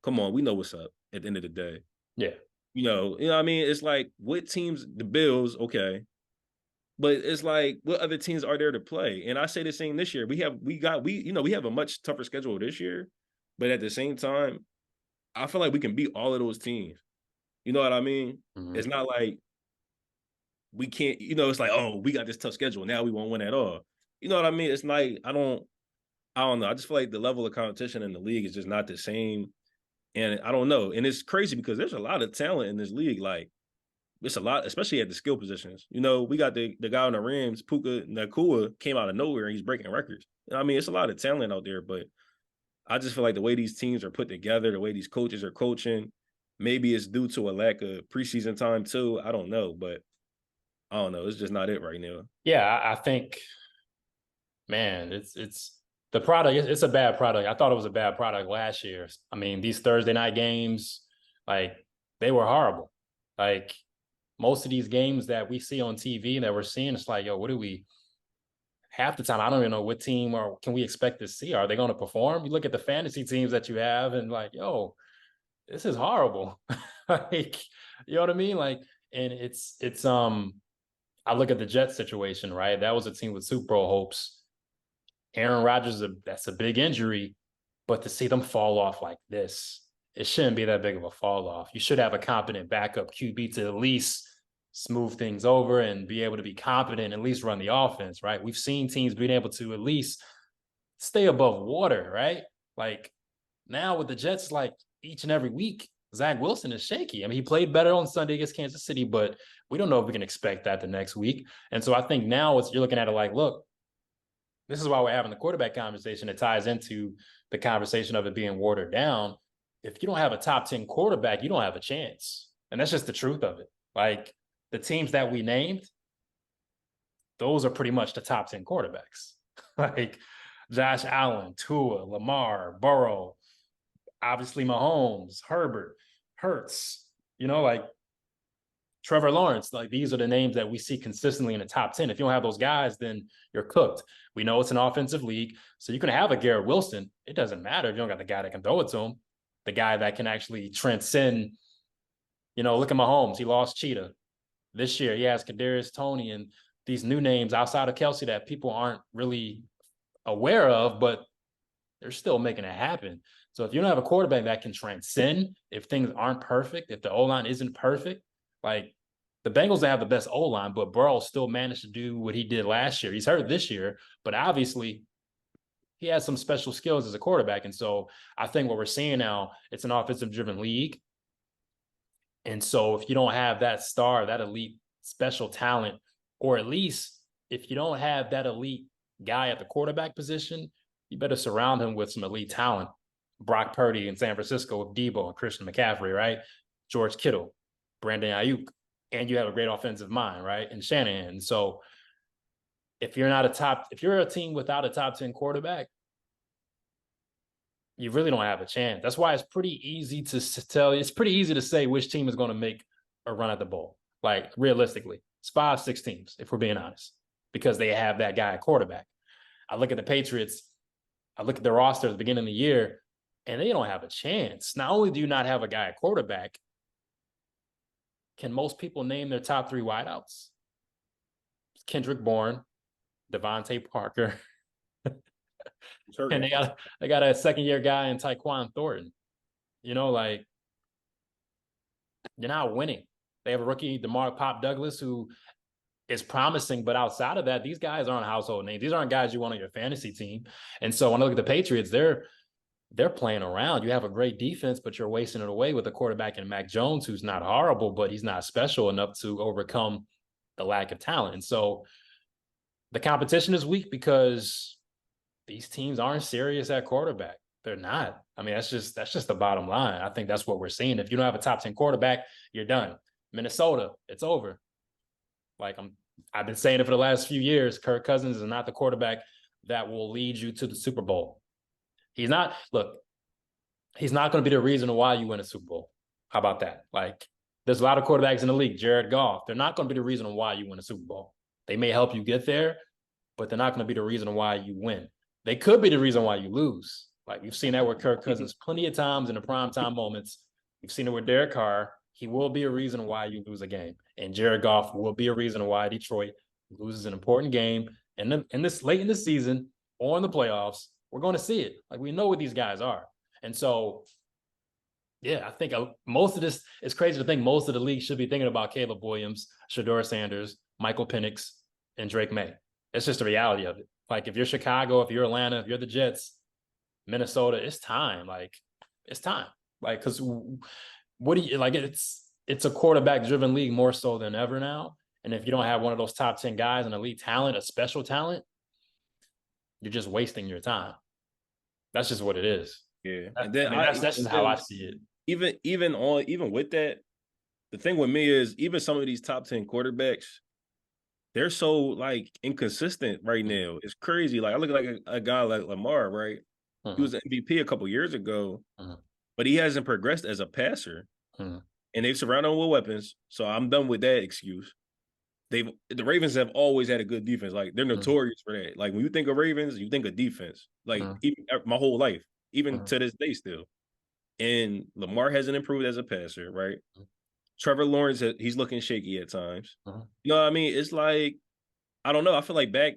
come on, we know what's up at the end of the day. Yeah. What I mean? It's like, what teams, the Bills, okay. But it's like, what other teams are there to play? And I say the same this year. We have a much tougher schedule this year, but at the same time, I feel like we can beat all of those teams. You know what I mean? It's not like we can't, it's like, oh, we got this tough schedule. Now we won't win at all. You know what I mean? It's like, I don't know. I just feel like the level of competition in the league is just not the same. And I don't know. And it's crazy because there's a lot of talent in this league. Like, it's a lot, especially at the skill positions. We got the guy on the Rams, Puka Nacua, came out of nowhere and he's breaking records. I mean, it's a lot of talent out there, but I just feel like the way these teams are put together, the way these coaches are coaching, maybe it's due to a lack of preseason time too. I don't know, but I don't know. It's just not it right now. Yeah, I think, man, it's the product. It's a bad product. I thought it was a bad product last year. I mean, these Thursday night games, like, they were horrible. Like, most of these games that we see on TV that we're seeing, it's like, yo, what do we? Half the time, I don't even know what team or can we expect to see. Are they going to perform? You look at the fantasy teams that you have, and like, yo, this is horrible. Like, you know what I mean? Like, and it's I look at the Jets situation, right? That was a team with Super Bowl hopes. Aaron Rodgers, that's a big injury, but to see them fall off like this, it shouldn't be that big of a fall off. You should have a competent backup QB to at least smooth things over and be able to be competent, at least run the offense, right? We've seen teams being able to at least stay above water, right? Like, now with the Jets, like, each and every week, Zach Wilson is shaky. I mean, he played better on Sunday against Kansas City, but we don't know if we can expect that the next week. And so I think now you're looking at it like, look, this is why we're having the quarterback conversation. It ties into the conversation of it being watered down. If you don't have a top 10 quarterback, you don't have a chance. And that's just the truth of it. Like, the teams that we named, those are pretty much the top 10 quarterbacks. Like Josh Allen, Tua, Lamar, Burrow, obviously Mahomes, Herbert, Hurts, like Trevor Lawrence. Like, these are the names that we see consistently in the top 10. If you don't have those guys, then you're cooked. We know it's an offensive league, so you can have a Garrett Wilson. It doesn't matter if you don't got the guy that can throw it to him, the guy that can actually transcend. Look at Mahomes. He lost Cheetah. This year, he has Kadarius Toney and these new names outside of Kelsey that people aren't really aware of, but they're still making it happen. So if you don't have a quarterback that can transcend, if things aren't perfect, if the O-line isn't perfect, like the Bengals have the best O-line, but Burrow still managed to do what he did last year. He's hurt this year, but obviously he has some special skills as a quarterback. And so I think what we're seeing now, it's an offensive-driven league. And so if you don't have that star, that elite special talent, or at least if you don't have that elite guy at the quarterback position, you better surround him with some elite talent. Brock Purdy in San Francisco with Debo and Christian McCaffrey, right? George Kittle, Brandon Ayuk, and you have a great offensive mind, right? And Shanahan. So if you're a team without a top 10 quarterback, you really don't have a chance. That's why it's pretty easy to tell. It's pretty easy to say which team is going to make a run at the bowl. Like realistically, it's 5-6 teams, if we're being honest, because they have that guy at quarterback. I look at the Patriots, I look at their roster at the beginning of the year, and they don't have a chance. Not only do you not have a guy at quarterback, can most people name their top 3 wideouts? Kendrick Bourne, Devontae Parker, and they got a second-year guy in Tyquan Thornton. You know, like, you're not winning. They have a rookie, DeMar Pop Douglas, who is promising, but outside of that, these guys aren't household names. These aren't guys you want on your fantasy team. And so when I look at the Patriots, they're playing around. You have a great defense, but you're wasting it away with a quarterback in Mac Jones, who's not horrible, but he's not special enough to overcome the lack of talent. And so the competition is weak because these teams aren't serious at quarterback. They're not. I mean, that's just the bottom line. I think that's what we're seeing. If you don't have a top 10 quarterback, you're done. Minnesota, it's over. Like I've been saying it for the last few years, Kirk Cousins is not the quarterback that will lead you to the Super Bowl. He's not going to be the reason why you win a Super Bowl. How about that? Like, there's a lot of quarterbacks in the league, Jared Goff. They're not going to be the reason why you win a Super Bowl. They may help you get there, but they're not going to be the reason why you win. They could be the reason why you lose. Like, you've seen that with Kirk Cousins plenty of times in the primetime moments. You've seen it with Derek Carr. He will be a reason why you lose a game. And Jared Goff will be a reason why Detroit loses an important game. And in this late in the season or in the playoffs, we're going to see it. Like, we know what these guys are. And so, yeah, I think most of this, it's crazy to think most of the league should be thinking about Caleb Williams, Shedeur Sanders, Michael Penix, and Drake May. It's just the reality of it. Like, if you're Chicago, if you're Atlanta, if you're the Jets, Minnesota, it's time. Like, it's time. Like, because what do you, like, it's a quarterback-driven league more so than ever now. And if you don't have one of those top 10 guys, an elite talent, a special talent, you're just wasting your time. That's just what it is. Yeah. And then that's just how I see it. Even with that, the thing with me is even some of these top 10 quarterbacks, they're so like inconsistent right now. It's crazy. Like, I look at like a guy like Lamar, right? He was an MVP a couple years ago, but he hasn't progressed as a passer. And they've surrounded him with weapons. So I'm done with that excuse. The Ravens have always had a good defense. Like, they're notorious for that. Like, when you think of Ravens, you think of defense. Like, even my whole life, even to this day still. And Lamar hasn't improved as a passer, right? Trevor Lawrence, he's looking shaky at times. You know what I mean? It's like, I don't know. I feel like back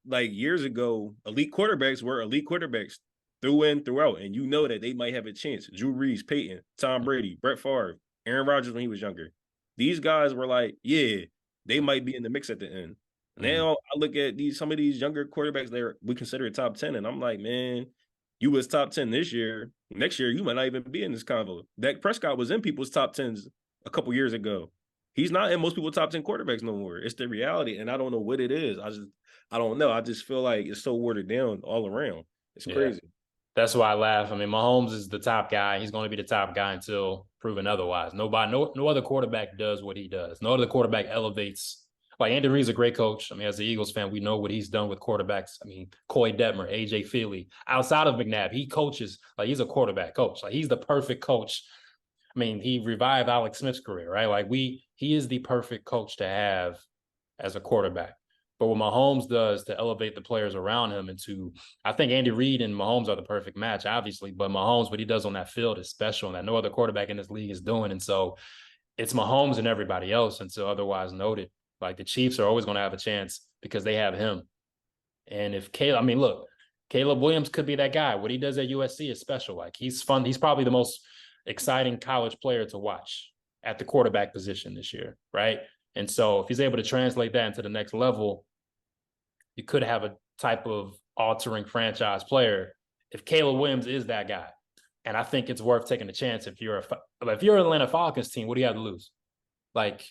like years ago, elite quarterbacks were elite quarterbacks through and throughout. And you know that they might have a chance. Drew Brees, Peyton, Tom Brady, Brett Favre, Aaron Rodgers when he was younger. These guys were like, yeah, they might be in the mix at the end. Now I look at some of these younger quarterbacks we consider top 10, and I'm like, man, you was top 10 this year. Next year, you might not even be in this convo. Dak Prescott was in people's top 10s a couple years ago. He's not in most people's top 10 quarterbacks no more. It's the reality, and I don't know what it is. I don't know. I just feel like it's so watered down all around. It's crazy. That's why I laugh. I mean, Mahomes is the top guy. He's going to be the top guy until proven otherwise. No other quarterback does what he does. No other quarterback elevates. Like, Andy Reid's a great coach. I mean, as an Eagles fan, we know what he's done with quarterbacks. I mean, Coy Detmer, A.J. Feely. Outside of McNabb, he coaches. Like, he's a quarterback coach. Like, he's the perfect coach. I mean, he revived Alex Smith's career, right? Like, he is the perfect coach to have as a quarterback. But what Mahomes does to elevate the players around him I think Andy Reid and Mahomes are the perfect match, obviously. But Mahomes, what he does on that field is special, and that no other quarterback in this league is doing. And so it's Mahomes and everybody else until otherwise noted. Like, the Chiefs are always going to have a chance because they have him. And if Caleb, I mean, look, Caleb Williams could be that guy. What he does at USC is special. Like, he's fun. He's probably the most exciting college player to watch at the quarterback position this year, right? And so if he's able to translate that into the next level, you could have a type of altering franchise player if Caleb Williams is that guy. And I think it's worth taking a chance if you're an Atlanta Falcons team. What do you have to lose? Like,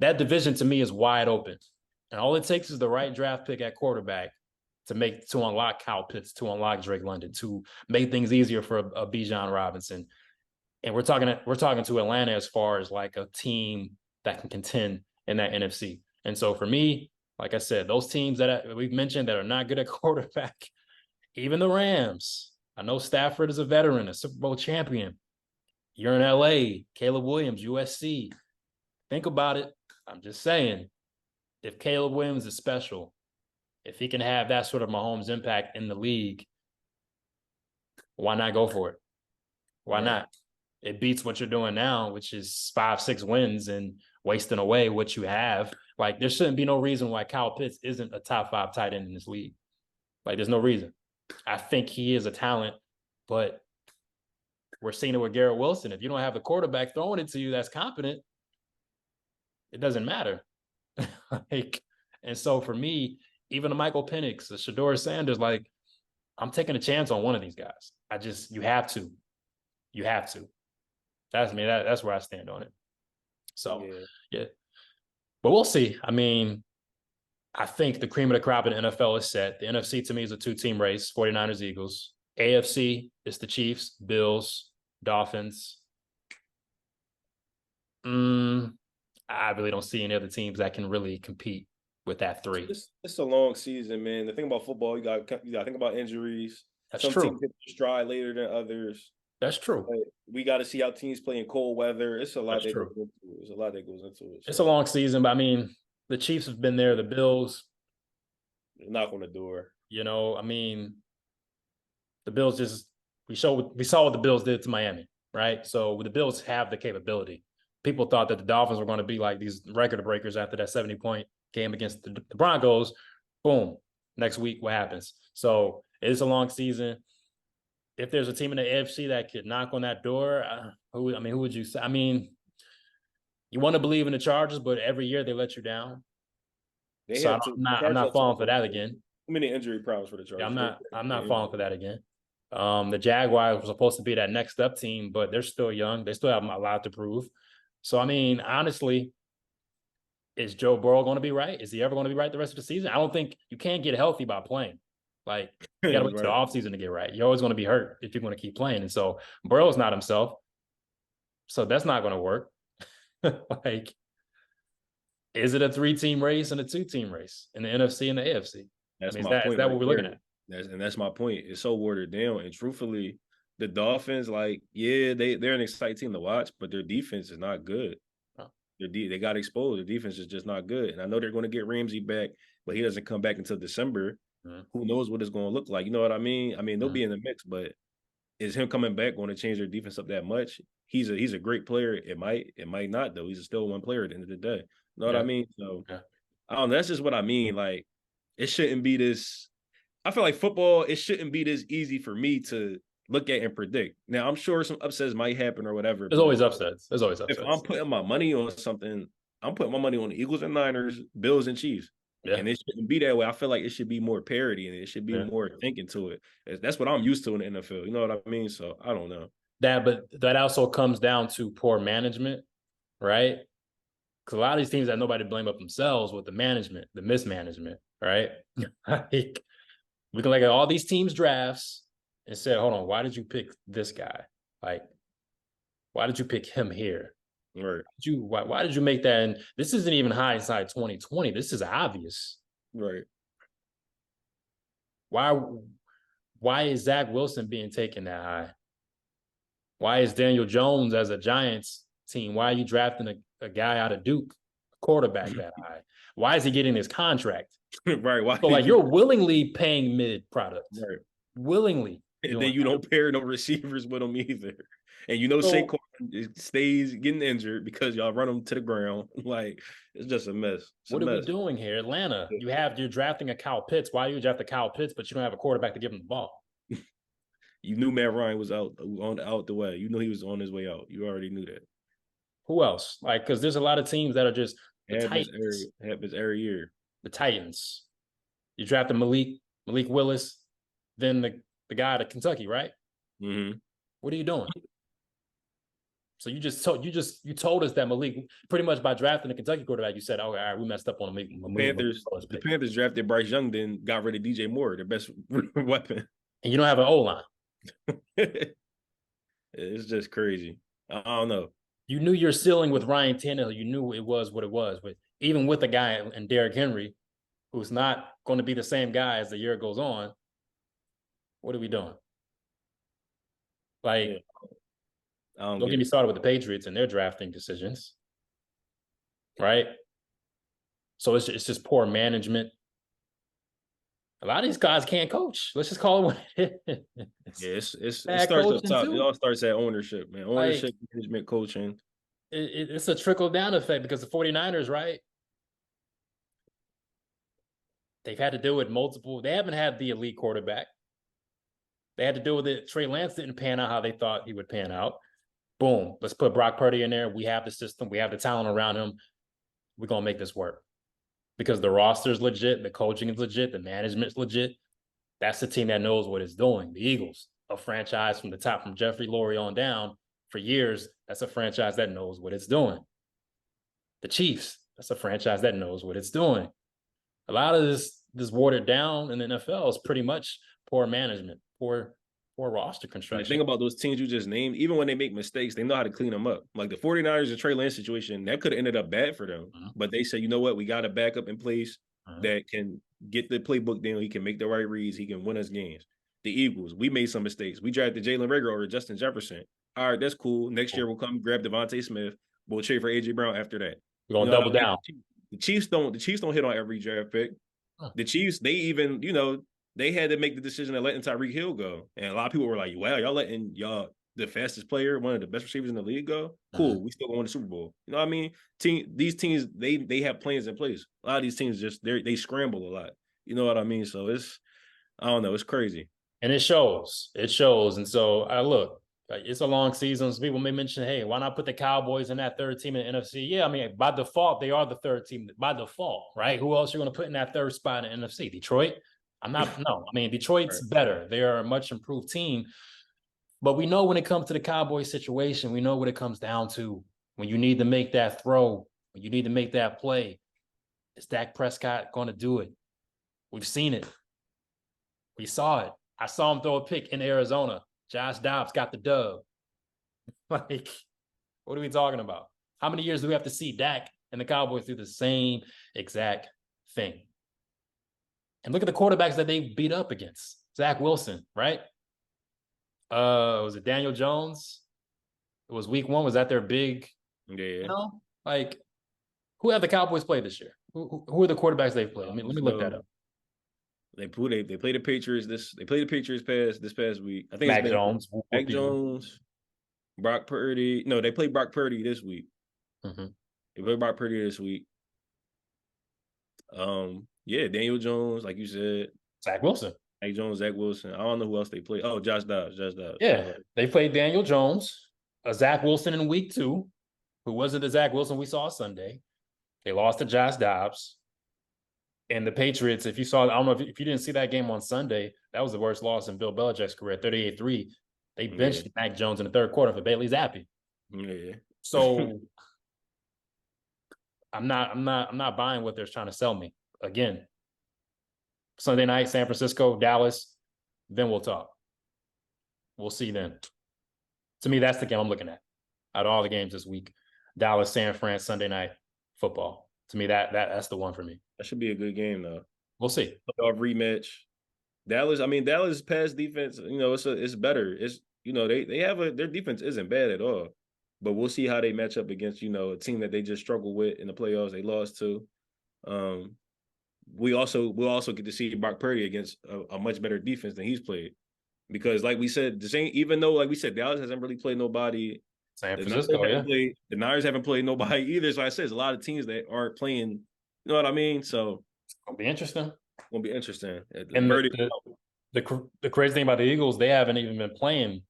that division to me is wide open. And all it takes is the right draft pick at quarterback to unlock Kyle Pitts, to unlock Drake London, to make things easier for a Bijan Robinson. And we're talking to Atlanta as far as like a team that can contend in that NFC. And so for me, like I said, those teams that we've mentioned that are not good at quarterback, even the Rams. I know Stafford is a veteran, a Super Bowl champion. You're in LA, Caleb Williams, USC. Think about it. I'm just saying, if Caleb Williams is special, if he can have that sort of Mahomes impact in the league, why not go for it? Why not? It beats what you're doing now, which is 5-6 wins and wasting away what you have. Like, there shouldn't be no reason why Kyle Pitts isn't a top 5 tight end in this league. Like, there's no reason. I think he is a talent, but we're seeing it with Garrett Wilson. If you don't have the quarterback throwing it to you that's competent, it doesn't matter. And so for me, even the Michael Penix, the Shedeur Sanders, like, I'm taking a chance on one of these guys. You have to. You have to. That's where I stand on it. So, yeah. But we'll see. I mean, I think the cream of the crop in the NFL is set. The NFC to me is a 2-team race, 49ers, Eagles. AFC is the Chiefs, Bills, Dolphins. I really don't see any other teams that can really compete with that 3. It's a long season, man. The thing about football, you got to think about injuries. That's Some true. teams hit stride later than others. That's true. But we got to see how teams play in cold weather. It's a lot That's that true. goes into it. There's a lot that goes into it. It's a long season, but I mean, the Chiefs have been there. The Bills, knock on the door. You know, I mean, the Bills we saw what the Bills did to Miami, right? So the Bills have the capability. People thought that the Dolphins were going to be like these record breakers after that 70-point game against the Broncos. Boom. Next week, what happens? So it's a long season. If there's a team in the AFC that could knock on that door, who would you say? I mean, you want to believe in the Chargers, but every year they let you down. I'm not falling for that again. Too many injury problems for the Chargers. Yeah, I'm not falling for that again. The Jaguars were supposed to be that next up team, but they're still young. They still have a lot to prove. So, I mean, honestly, is Joe Burrow going to be right? Is he ever going to be right the rest of the season? I don't think you can't get healthy by playing. Like, you got to wait to the offseason to get right. You're always going to be hurt if you're going to keep playing. And so Burrow's not himself. So that's not going to work. Like, is it a 3-team race and a 2-team race in the NFC and the AFC? That's Is my point. that what we're looking at? That's my point. It's so watered down. And truthfully, the Dolphins, like, yeah, they're an exciting team to watch, but their defense is not good. Oh. They got exposed. Their defense is just not good. And I know they're going to get Ramsey back, but he doesn't come back until December. Mm-hmm. Who knows what it's going to look like? You know what I mean? I mean, they'll be in the mix, but is him coming back going to change their defense up that much? He's a great player. It might not, though. He's still one player at the end of the day. You know what I mean? So I don't know. That's just what I mean. Like, it shouldn't be this. I feel like football, it shouldn't be this easy for me to look at and predict. Now, I'm sure some upsets might happen or whatever. There's always upsets. If I'm putting my money on something, I'm putting my money on the Eagles and Niners, Bills and Chiefs. Yeah. And it shouldn't be that way. I feel like it should be more parity and it should be more thinking to it. That's what I'm used to in the NFL. You know what I mean? So I don't know. But that also comes down to poor management, right? Because a lot of these teams that nobody blame up themselves with the management, the mismanagement, right? Like, we can look at all these teams' drafts and say, hold on, why did you pick this guy? Like, why did you pick him here? Right. Why did you make that? And this isn't even hindsight 2020. This is obvious. Right. Why is Zach Wilson being taken that high? Why is Daniel Jones as a Giants team? Why are you drafting a guy out of Duke, quarterback that high? Why is he getting this contract? Right. Why? So, like, you're willingly paying mid product. Right. Willingly. And doing then you don't pair no receivers with them either. And so. Saquon stays getting injured because y'all run him to the ground. Like it's just a mess. It's a What are we mess. doing here, Atlanta? You're drafting a Kyle Pitts. Why are you drafting Kyle Pitts, but you don't have a quarterback to give him the ball? You knew Matt Ryan was out the way. You knew he was on his way out. You already knew that. Who else? Like, because there's a lot of teams that are just the Happens every year. The Titans. You drafted Malik Willis, then the guy to Kentucky, right? Mm-hmm. What are you doing? So you told us that Malik pretty much by drafting the Kentucky quarterback, you said, "Oh, all right, we messed up on The Panthers drafted Bryce Young, then got rid of DJ Moore, their best weapon. And you don't have an O line. It's just crazy. I don't know. You knew your ceiling with Ryan Tannehill. You knew it was what it was. But even with a guy and Derrick Henry, who's not going to be the same guy as the year goes on, what are we doing? Like, don't get me started with the Patriots and their drafting decisions, right? So it's just poor management. A lot of these guys can't coach. Let's just call it what it is. Yeah, it starts up top. Too. It all starts at ownership, man. Ownership, like, management, coaching. It's a trickle-down effect because the 49ers, right? They've had to deal with multiple. They haven't had the elite quarterback. They had to deal with it. Trey Lance didn't pan out how they thought he would pan out. Boom. Let's put Brock Purdy in there. We have the system. We have the talent around him. We're going to make this work. Because the roster's legit, the coaching is legit, the management's legit. That's the team that knows what it's doing. The Eagles, a franchise from the top, from Jeffrey Lurie on down for years, that's a franchise that knows what it's doing. The Chiefs, that's a franchise that knows what it's doing. A lot of this watered down in the NFL is pretty much poor management, poor roster construction. The thing about those teams you just named, even when they make mistakes, they know how to clean them up. Like the 49ers and Trey Lance situation, that could have ended up bad for them. But they say, you know what, we got a backup in place that can get the playbook down. He can make the right reads. He can win us games. The Eagles, we made some mistakes. We drafted Jalen Reagor over Justin Jefferson. All right, that's cool. Next year we'll come grab Devontae Smith. We'll trade for AJ Brown after that. We're gonna double down. The Chiefs don't hit on every draft pick. The Chiefs, they even, they had to make the decision of letting Tyreek Hill go. And a lot of people were like, wow, y'all letting the fastest player, one of the best receivers in the league go? Cool, we still going to the Super Bowl. You know what I mean? These teams, they have plans in place. A lot of these teams they scramble a lot. You know what I mean? So I don't know, it's crazy. And it shows. And so look, it's a long season. So people may mention, hey, why not put the Cowboys in that third team in the NFC? Yeah, I mean, by default, they are the third team. By default, right? Who else are you going to put in that third spot in the NFC? Detroit? Detroit's better. They are a much improved team. But we know when it comes to the Cowboys situation, we know what it comes down to. When you need to make that throw, when you need to make that play, is Dak Prescott going to do it? We've seen it. We saw it. I saw him throw a pick in Arizona. Josh Dobbs got the dub. Like, what are we talking about? How many years do we have to see Dak and the Cowboys do the same exact thing? And look at the quarterbacks that they beat up against. Zach Wilson, right? Was it Daniel Jones? It was week 1. Was that their big? Yeah. Like, who have the Cowboys played this year? Who are the quarterbacks they've played? Let me look that up. They played the Patriots this past week. I think Mac Jones. Mac Jones, Brock Purdy. No, they played Brock Purdy this week. Mm-hmm. They played Brock Purdy this week. Yeah, Daniel Jones, like you said. Zach Wilson. Mac Jones, Zach Wilson. I don't know who else they played. Oh, Josh Dobbs. Yeah, they played Daniel Jones, Zach Wilson in week 2, who wasn't the Zach Wilson we saw Sunday. They lost to Josh Dobbs. And the Patriots, if you saw, I don't know if you didn't see that game on Sunday, that was the worst loss in Bill Belichick's career, 38-3. They benched Mac Jones in the third quarter for Bailey Zappi. Yeah. So I'm not buying what they're trying to sell me. Again, Sunday night, San Francisco, Dallas, then we'll talk. We'll see then. To me, that's the game I'm looking at out of all the games this week. Dallas, San Fran, Sunday night football. To me, that's the one for me. That should be a good game, though. We'll see. Playoff rematch. Dallas pass defense, it's better. It's, they have their defense isn't bad at all. But we'll see how they match up against, a team that they just struggled with in the playoffs. They lost to. We'll also get to see Brock Purdy against a much better defense than he's played. because like we said, the same. Even though like we said, Dallas hasn't really played nobody. San The Niners Francisco, yeah. haven't played. The Niners haven't played nobody either. So I said, there's a lot of teams that aren't playing. You know what I mean? So It'll be interesting. gonna be interesting. The And verdict. the crazy thing about the Eagles, they haven't even been playing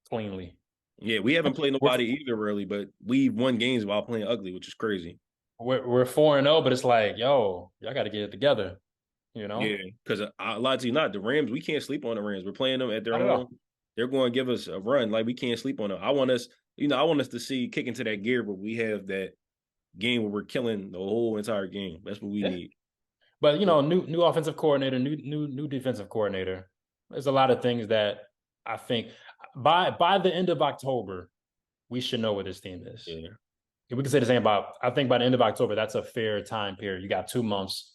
cleanly. Yeah, we haven't played We're nobody either, really. But we won games while playing ugly, which is crazy. we're 4-0, but it's like, yo, y'all got to get it together. You know, Yeah, because I lied to you not. The Rams, we can't sleep on the Rams. We're playing them at their not at home. all. They're going to give us a run. Like we can't sleep on them. I want us, I want us to see kick into that gear, but we have that game where we're killing the whole entire game. That's what we Yeah. need. But new offensive coordinator, new defensive coordinator. There's a lot of things that I think by the end of October, we should know what this team is. Yeah. We can say the same about, I think by the end of October, that's a fair time period. You got 2 months.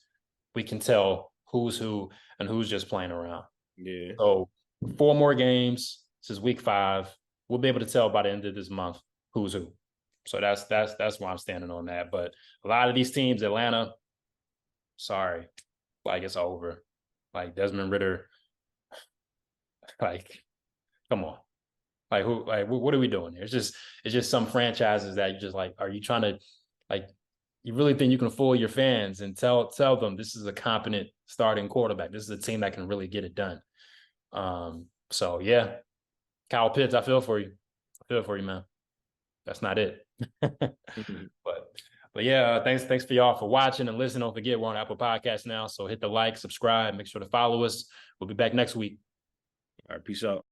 We can tell who's who and who's just playing around. Yeah. So 4 more games. This is week 5. We'll be able to tell by the end of this month who's who. So that's why I'm standing on that. But a lot of these teams, Atlanta, sorry, like it's over. Like Desmond Ritter, like, come on. Like who? Like what are we doing here? It's just some franchises that you just like. Are you trying to like? You really think you can fool your fans and tell them this is a competent starting quarterback? This is a team that can really get it done. So yeah, Kyle Pitts, I feel for you. I feel for you, man. That's not it. But yeah, thanks for y'all for watching and listening. Don't forget we're on Apple Podcasts now, so hit the like, subscribe, make sure to follow us. We'll be back next week. All right. Peace out.